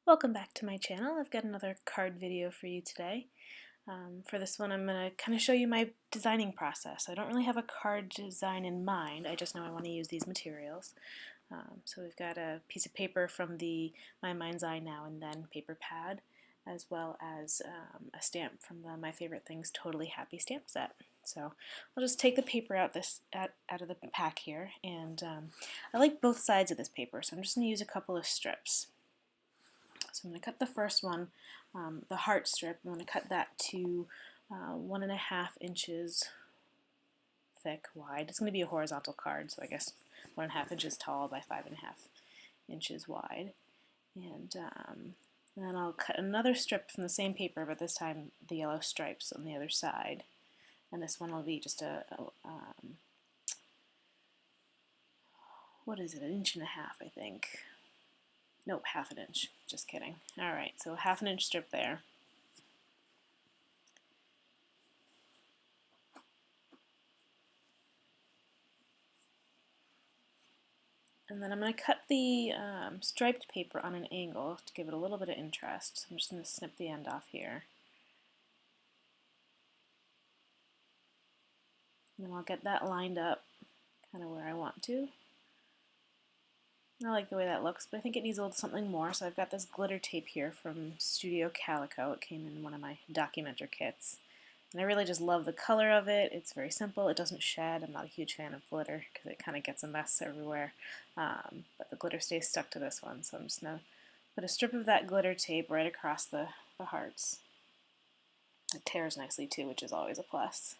Welcome back to my channel. I've got another card video for you today. For this one I'm going to kind of show you my designing process. I don't really have a card design in mind, I just know I want to use these materials. So we've got a piece of paper from the My Mind's Eye Now and Then paper pad, as well as a stamp from the My Favorite Things Totally Happy stamp set. So I'll just take the paper out of the pack here, and I like both sides of this paper, so I'm just going to use a couple of strips. So I'm going to cut the first one, the heart strip. I'm going to cut that to 1.5 inches thick, wide. It's going to be a horizontal card, so I guess 1.5 inches tall by 5.5 inches wide. And then I'll cut another strip from the same paper, but this time the yellow stripes on the other side. And this one will be just what is it, 1.5 inches, I think. Nope, 1/2 inch. Just kidding. Alright, so 1/2 inch strip there. And then I'm going to cut the striped paper on an angle to give it a little bit of interest. So I'm just going to snip the end off here. And then I'll get that lined up kind of where I want to. I like the way that looks, but I think it needs a little something more, so I've got this glitter tape here from Studio Calico. It came in one of my Documenter kits. And I really just love the color of it. It's very simple. It doesn't shed. I'm not a huge fan of glitter because it kind of gets a mess everywhere. But the glitter stays stuck to this one, so I'm just going to put a strip of that glitter tape right across the hearts. It tears nicely too, which is always a plus.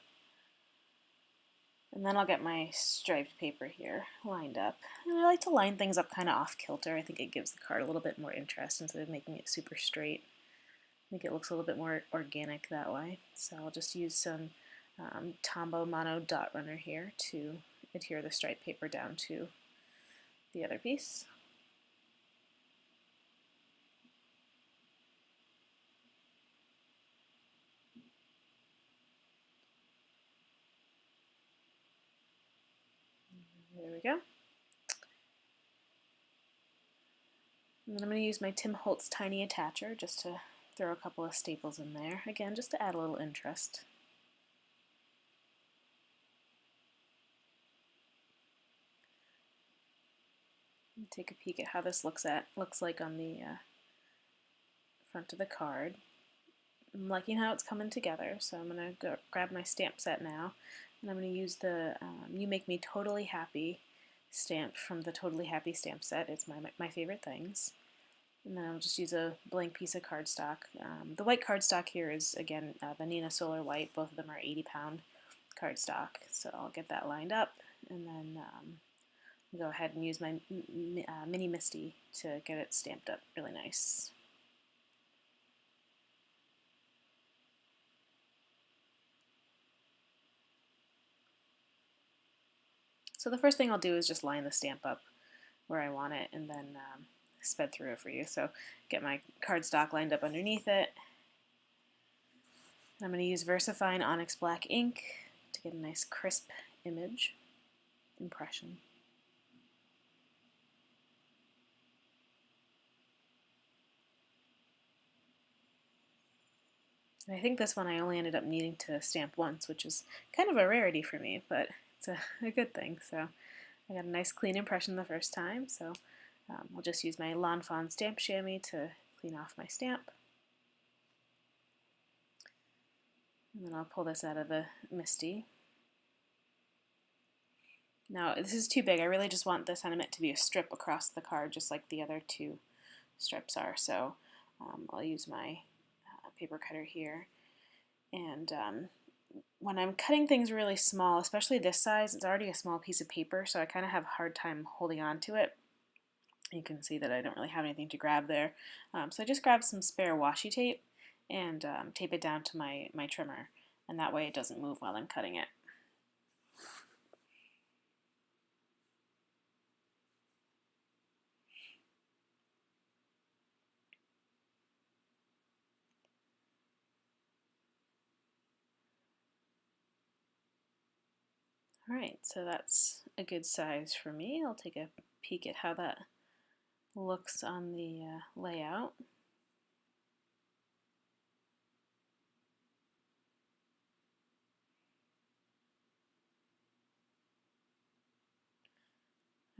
And then I'll get my striped paper here lined up. And I like to line things up kind of off-kilter. I think it gives the card a little bit more interest instead of making it super straight. I think it looks a little bit more organic that way. So I'll just use some Tombow Mono dot runner here to adhere the striped paper down to the other piece. There we go. And then I'm going to use my Tim Holtz Tiny Attacher just to throw a couple of staples in there. Again, just to add a little interest. Take a peek at how this looks like on the front of the card. I'm liking how it's coming together, so I'm going to go grab my stamp set now, and I'm going to use the You Make Me Totally Happy stamp from the Totally Happy stamp set. It's my favorite things. And then I'll just use a blank piece of cardstock. The white cardstock here is, again, the Neenah Solar White. Both of them are 80-pound cardstock, so I'll get that lined up, and then go ahead and use my Mini Misty to get it stamped up really nice. So the first thing I'll do is just line the stamp up where I want it, and then sped through it for you. So get my cardstock lined up underneath it. I'm going to use VersaFine Onyx Black ink to get a nice crisp impression. And I think this one I only ended up needing to stamp once, which is kind of a rarity for me, but it's a good thing. So I got a nice clean impression the first time, so I'll just use my Lawn Fawn stamp chamois to clean off my stamp. And then I'll pull this out of the Misty. Now this is too big. I really just want the sentiment to be a strip across the card, just like the other two strips are. So I'll use my paper cutter here. And when I'm cutting things really small, especially this size, it's already a small piece of paper, so I kind of have a hard time holding on to it. You can see that I don't really have anything to grab there. So I just grabbed some spare washi tape and tape it down to my trimmer, and that way it doesn't move while I'm cutting it. Alright, so that's a good size for me. I'll take a peek at how that looks on the layout.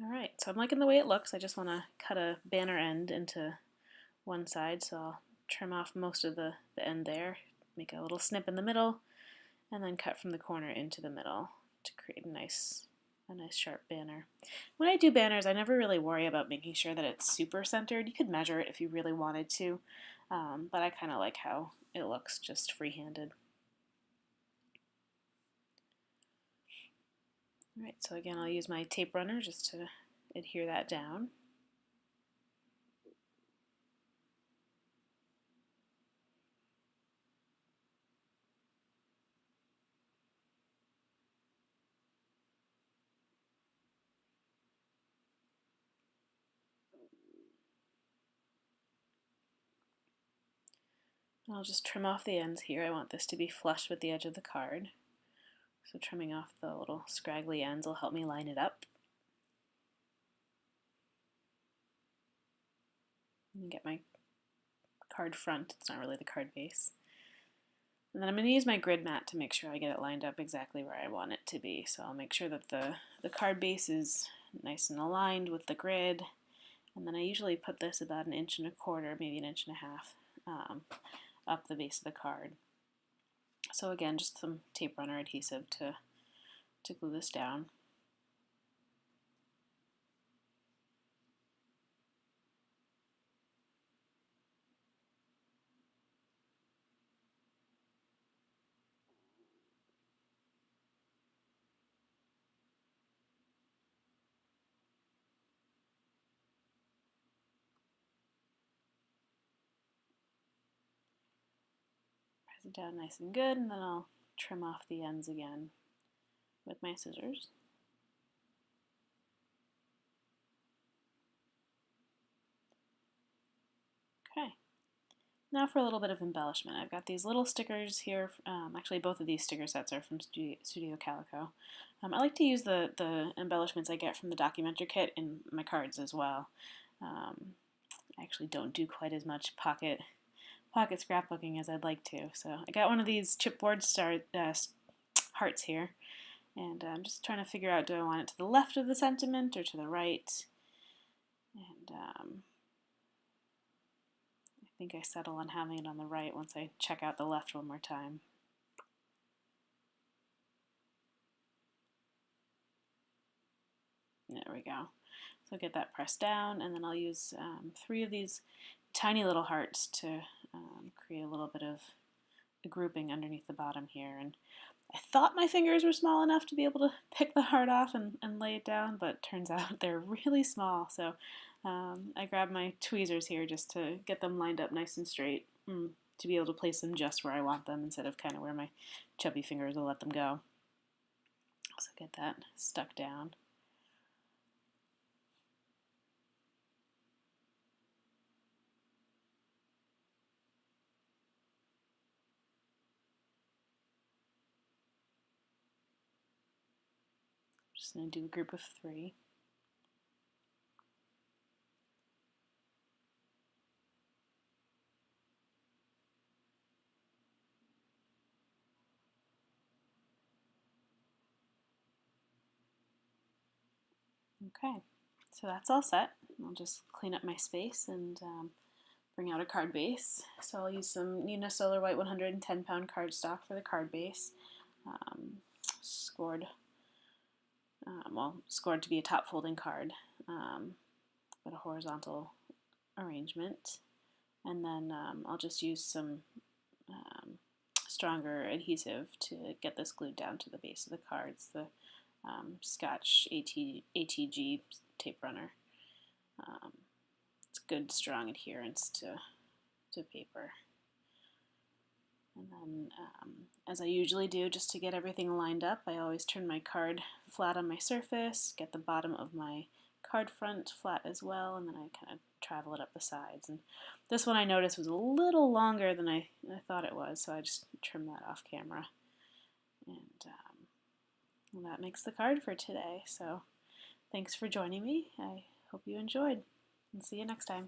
Alright, so I'm liking the way it looks. I just want to cut a banner end into one side, so I'll trim off most of the end there, make a little snip in the middle, and then cut from the corner into the middle to create a nice sharp banner. When I do banners, I never really worry about making sure that it's super centered. You could measure it if you really wanted to, but I kind of like how it looks just free-handed. Alright, so again I'll use my tape runner just to adhere that down. I'll just trim off the ends here. I want this to be flush with the edge of the card. So trimming off the little scraggly ends will help me line it up. And get my card front, it's not really the card base. And then I'm going to use my grid mat to make sure I get it lined up exactly where I want it to be. So I'll make sure that the card base is nice and aligned with the grid. And then I usually put this about 1.25 inches, maybe 1.5 inches, up the base of the card. So again, just some tape runner adhesive to glue this down. Press it down nice and good, and then I'll trim off the ends again with my scissors. Okay, now for a little bit of embellishment. I've got these little stickers here. Actually, both of these sticker sets are from Studio Calico. I like to use the embellishments I get from the Documenter kit in my cards as well. I actually don't do quite as much pocket scrapbooking as I'd like to. So I got one of these chipboard hearts here, and I'm just trying to figure out, do I want it to the left of the sentiment or to the right? And I think I settle on having it on the right once I check out the left one more time. There we go. So I'll get that pressed down, and then I'll use 3 of these tiny little hearts to create a little bit of a grouping underneath the bottom here. And I thought my fingers were small enough to be able to pick the heart off and lay it down, but turns out they're really small. So I grabbed my tweezers here just to get them lined up nice and straight, to be able to place them just where I want them instead of kind of where my chubby fingers will let them go. So get that stuck down. Just going to do a group of 3. Okay, so that's all set. I'll just clean up my space and bring out a card base. So I'll use some Nina Solar White 110-pound cardstock for the card base, scored to be a top folding card, but a horizontal arrangement. And then I'll just use some stronger adhesive to get this glued down to the base of the cards, the Scotch ATG tape runner. It's good strong adherence to paper. And then, as I usually do, just to get everything lined up, I always turn my card flat on my surface, get the bottom of my card front flat as well, and then I kind of travel it up the sides. And this one I noticed was a little longer than I thought it was, so I just trimmed that off camera. And well, that makes the card for today. So thanks for joining me. I hope you enjoyed, and see you next time.